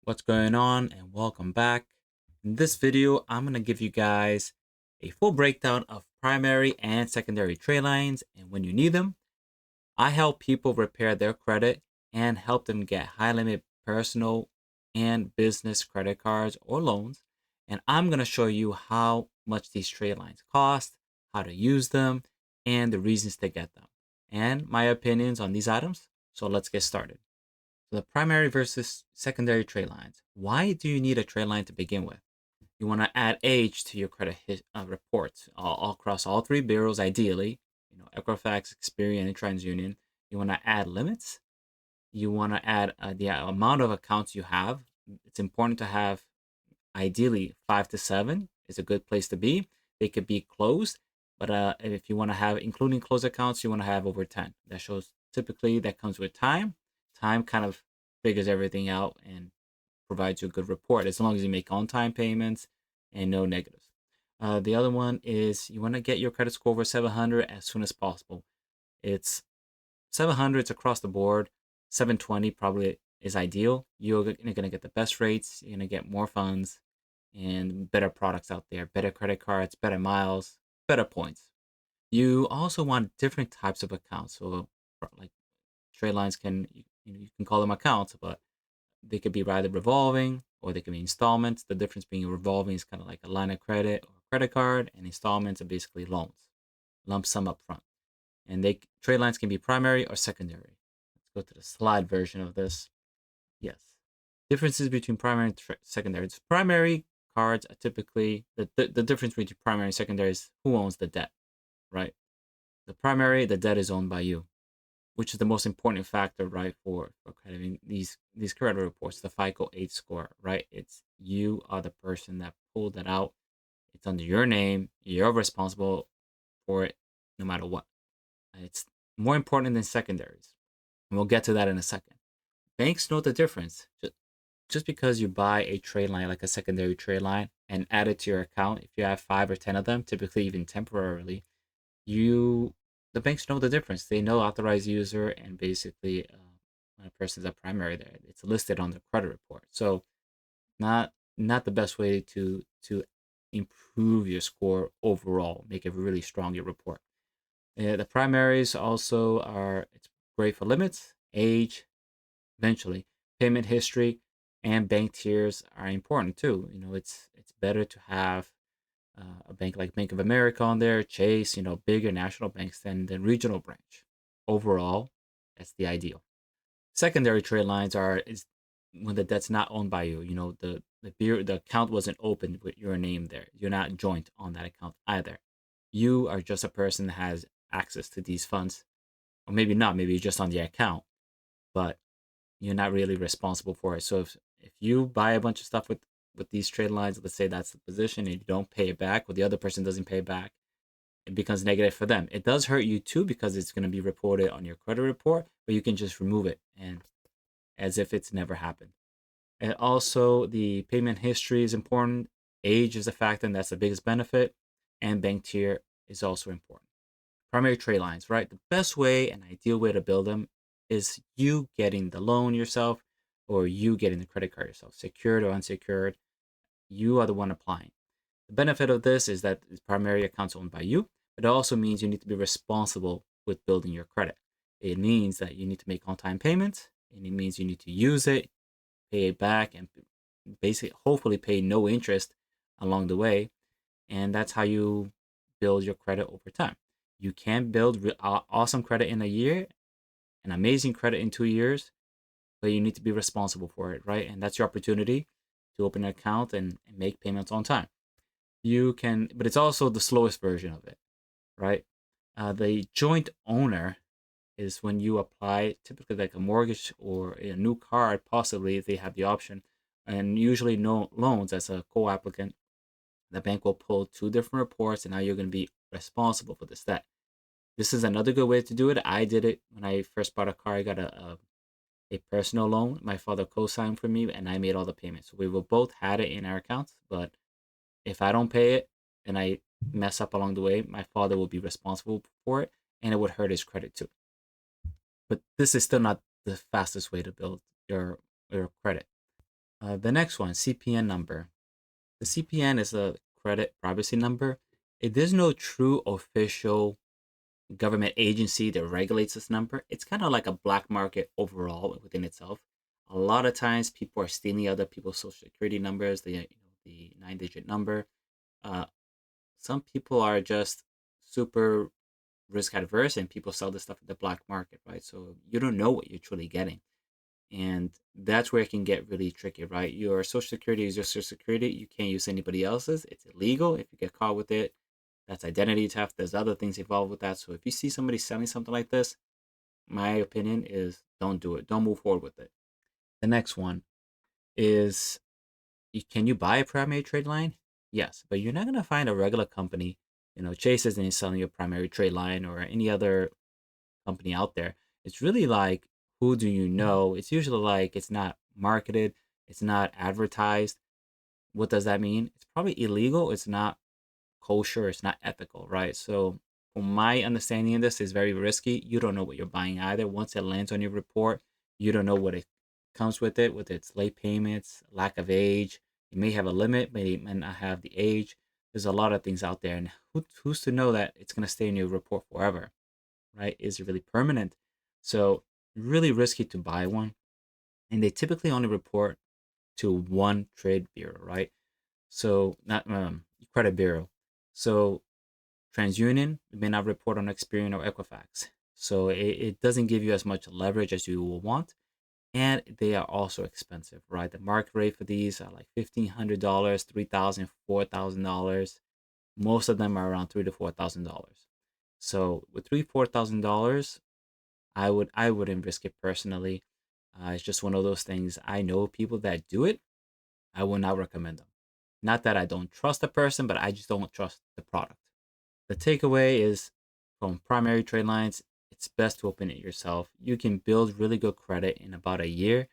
What's going on, and welcome back. In this video, I'm going to give you guys a full breakdown of primary and secondary trade lines and when you need them. I help people repair their credit and help them get high limit personal and business credit cards or loans. And I'm going to show you how much these trade lines cost, how to use them, and the reasons to get them, and my opinions on these items. So let's get started. So the primary versus secondary trade lines. Why do you need a trade line to begin with? You want to add age to your reports all across all three bureaus, ideally. Equifax, Experian, and TransUnion. You want to add limits. You want to add the amount of accounts you have. It's important to have ideally 5 to 7 is a good place to be. They could be closed, but if you want to have, including closed accounts, you want to have over 10. That shows typically that comes with time. Time kind of figures everything out and provides you a good report as long as you make on time payments and no negatives. The other one is you want to get your credit score over 700 as soon as possible. It's 700s across the board. 720 probably is ideal. You're going to get the best rates. You're going to get more funds and better products out there, better credit cards, better miles, better points. You also want different types of accounts. So, like trade lines you can call them accounts, but they could be either revolving or they can be installments. The difference being revolving is kind of like a line of credit or credit card, and installments are basically loans, lump sum up front. And trade lines can be primary or secondary. Let's go to the slide version of this. Yes. Differences between primary and secondary. Primary cards are typically the difference between primary and secondary is who owns the debt, right? The debt is owned by you, which is the most important factor, right? For crediting these credit reports, the FICO 8 score, right? It's you are the person that pulled it out. It's under your name. You're responsible for it, no matter what. It's more important than secondaries, and we'll get to that in a second. Banks know the difference. Just because you buy a trade line, like a secondary trade line, and add it to your account, if you have 5 or 10 of them, typically even temporarily, you the banks know the difference. They know authorized user and basically when a person's a primary there. It's listed on the credit report. So not the best way to improve your score overall, make it really strong your report. The primaries also are it's great for limits, age, eventually payment history, and bank tiers are important too. It's better to have a bank like Bank of America on there, Chase, bigger national banks than the regional branch. Overall, that's the ideal. Secondary trade lines is when the debt's not owned by you. The account wasn't opened with your name there. You're not joint on that account either. You are just a person that has access to these funds, or maybe not. Maybe you're just on the account, but you're not really responsible for it. So if you buy a bunch of stuff with these trade lines, let's say that's the position, and you don't pay it back, or the other person doesn't pay it back, it becomes negative for them. It does hurt you too because it's going to be reported on your credit report, but you can just remove it and as if it's never happened. And also, the payment history is important. Age is a factor, and that's the biggest benefit. And bank tier is also important. Primary trade lines, right? The best way and ideal way to build them is you getting the loan yourself or you getting the credit card yourself, secured or unsecured. You are the one applying. The benefit of this is that the primary account's owned by you, but it also means you need to be responsible with building your credit. It means that you need to make on time payments, and it means you need to use it, pay it back, and basically, hopefully, pay no interest along the way. And that's how you build your credit over time. You can build awesome credit in a year, an amazing credit in 2 years, but you need to be responsible for it, right? And that's your opportunity to open an account and make payments on time. But it's also the slowest version of it, right? The joint owner is when you apply, typically like a mortgage or a new card, possibly if they have the option, and usually no loans as a co-applicant. The bank will pull two different reports, and now you're going to be responsible for this debt. This is another good way to do it. I did it when I first bought a car. I got a personal loan. My father co-signed for me, and I made all the payments. So we will both had it in our accounts, but if I don't pay it and I mess up along the way, my father will be responsible for it, and it would hurt his credit too. But this is still not the fastest way to build your credit. The next one, CPN number. The CPN is a credit privacy number. There's no true official government agency that regulates this number. It's kind of like a black market overall within itself. A lot of times, people are stealing other people's social security numbers, the 9-digit number. Uh, some people are just super risk adverse, and people sell this stuff at the black market, right? So you don't know what you're truly getting, and that's where it can get really tricky, right? Your social security is your social security. You can't use anybody else's. It's illegal if you get caught with it. That's identity theft. There's other things involved with that. So if you see somebody selling something like this, my opinion is don't do it. Don't move forward with it. The next one is, can you buy a primary trade line? Yes, but you're not gonna find a regular company. Chase isn't selling you a primary trade line or any other company out there. It's really like, who do you know? It's usually like it's not marketed, it's not advertised. What does that mean? It's probably illegal. It's not kosher, it's not ethical, right? So, from my understanding of this, is very risky. You don't know what you're buying either. Once it lands on your report, you don't know what it comes with its late payments, lack of age. It may have a limit, may not have the age. There's a lot of things out there, and who's to know that it's gonna stay in your report forever, right? Is it really permanent? So, really risky to buy one, and they typically only report to one trade bureau, right? So, not credit bureau. So TransUnion may not report on Experian or Equifax. So it doesn't give you as much leverage as you will want. And they are also expensive, right? The market rate for these are like $1,500, $3,000, $4,000. Most of them are around $3,000 to $4,000. So with $3,000 to $4,000, I wouldn't risk it personally. It's just one of those things. I know people that do it. I would not recommend them. Not that I don't trust the person, but I just don't trust the product. The takeaway is, from primary trade lines, it's best to open it yourself. You can build really good credit in about a year.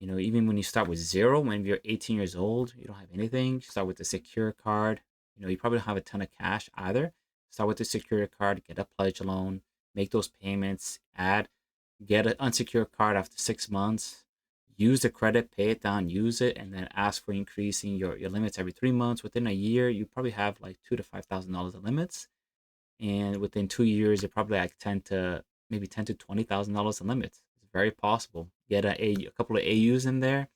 Even when you start with zero, when you're 18 years old, you don't have anything, you start with a secure card. You probably don't have a ton of cash either. Start with a secure card, get a pledge loan, make those payments, get an unsecured card after 6 months, use the credit, pay it down, use it, and then ask for increasing your limits every 3 months. Within a year, you probably have like $2,000 to $5,000 of limits, and within 2 years, you're probably like ten to $20,000 in limits. It's very possible. Get a couple of AUs in there,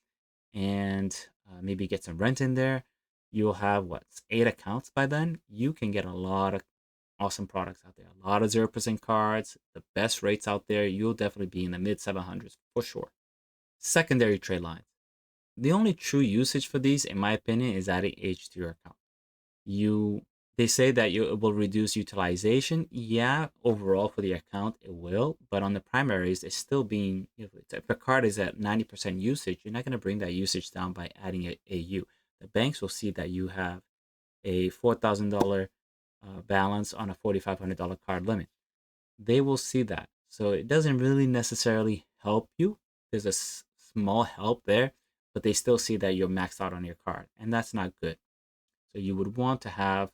and maybe get some rent in there. You'll have what, 8 accounts by then. You can get a lot of awesome products out there. A lot of 0% cards, the best rates out there. You'll definitely be in the mid 700s for sure. Secondary trade lines. The only true usage for these, in my opinion, is adding age to your account. You They say that it will reduce utilization. Yeah, overall for the account it will, but on the primaries, it's still being, if a card is at 90% usage, you're not going to bring that usage down by adding a AU. The banks will see that you have a $4,000 balance on a $4,500 card limit. They will see that. So it doesn't really necessarily help you. There's a small help there, but they still see that you're maxed out on your card, and that's not good. So you would want to have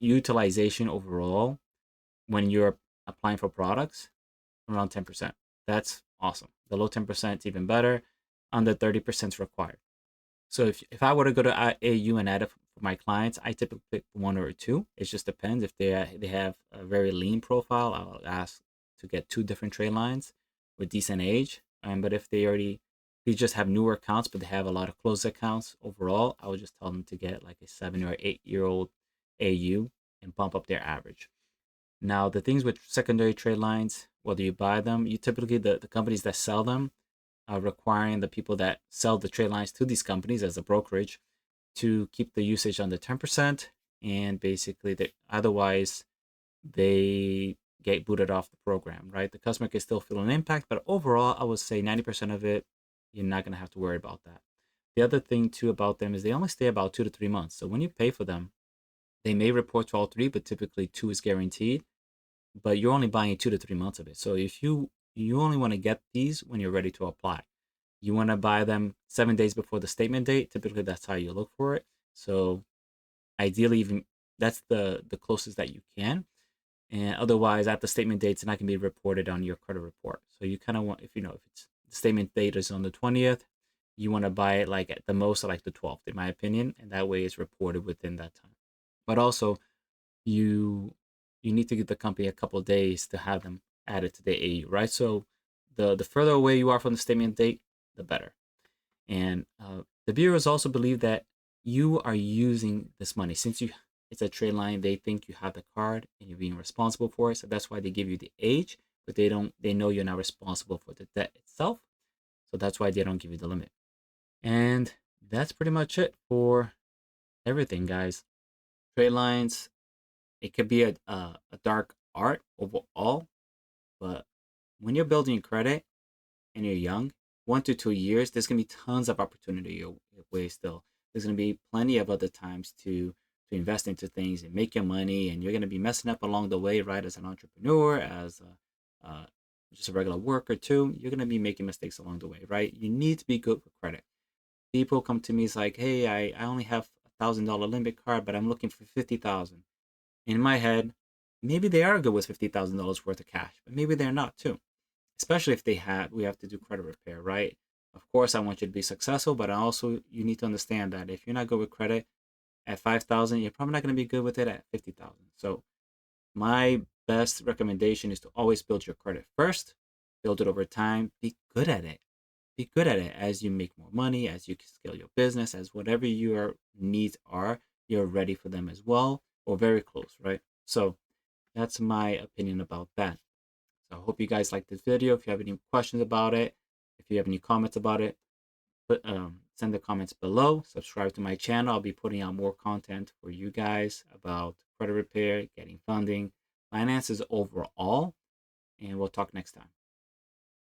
utilization overall when you're applying for products around 10%. That's awesome. The low 10% is even better. Under 30% is required. So if I were to go to AU and add it for my clients, I typically pick one or two. It just depends. If they have a very lean profile, I'll ask to get two different trade lines with decent age. But if they just have newer accounts, but they have a lot of closed accounts overall, I would just tell them to get like a 7 or 8 year old AU and bump up their average. Now, the things with secondary trade lines, whether you buy them, you typically, the companies that sell them are requiring the people that sell the trade lines to these companies as a brokerage to keep the usage under 10%. And basically, otherwise, they get booted off the program, right? The customer can still feel an impact, but overall, I would say 90% of it, you're not going to have to worry about that. The other thing, too, about them is they only stay about 2 to 3 months. So when you pay for them, they may report to all three, but typically two is guaranteed. But you're only buying 2 to 3 months of it. So if you only want to get these when you're ready to apply. You want to buy them 7 days before the statement date. Typically, that's how you look for it. So ideally, even that's the closest that you can. And otherwise, at the statement date, it's not going to be reported on your credit report. So you kind of want, if it's the statement date is on the 20th, you want to buy it like at the most like the 12th, in my opinion, and that way it's reported within that time. But also, you you need to give the company a couple of days to have them added to the AU, right? So the further away you are from the statement date, the better. And the bureaus also believe that you are using this money since you it's a trade line. They think you have the card and you're being responsible for it. So that's why they give you the age, but they know you're not responsible for the debt itself. So that's why they don't give you the limit. And that's pretty much it for everything, guys. Trade lines, it could be a dark art overall, but when you're building your credit and you're young, 1 to 2 years, there's gonna be tons of opportunity your way still. There's gonna be plenty of other times to invest into things and make your money, and you're gonna be messing up along the way, right? As an entrepreneur, as just a regular worker too, you're gonna be making mistakes along the way, right? You need to be good with credit. People come to me, it's like, hey, I only have $1,000 limit card, but I'm looking for 50,000. In my head, maybe they are good with $50,000 worth of cash, but maybe they're not too. Especially if we have to do credit repair, right? Of course, I want you to be successful, but also you need to understand that if you're not good with credit at 5,000, you're probably not going to be good with it at 50,000. So my best recommendation is to always build your credit first, build it over time, be good at it. Be good at it as you make more money, as you scale your business, as whatever your needs are, you're ready for them as well, or very close, right? So that's my opinion about that. So I hope you guys like this video. If you have any questions about it, if you have any comments about it, send the comments below. Subscribe to my channel. I'll be putting out more content for you guys about credit repair, getting funding, finances overall, and we'll talk next time.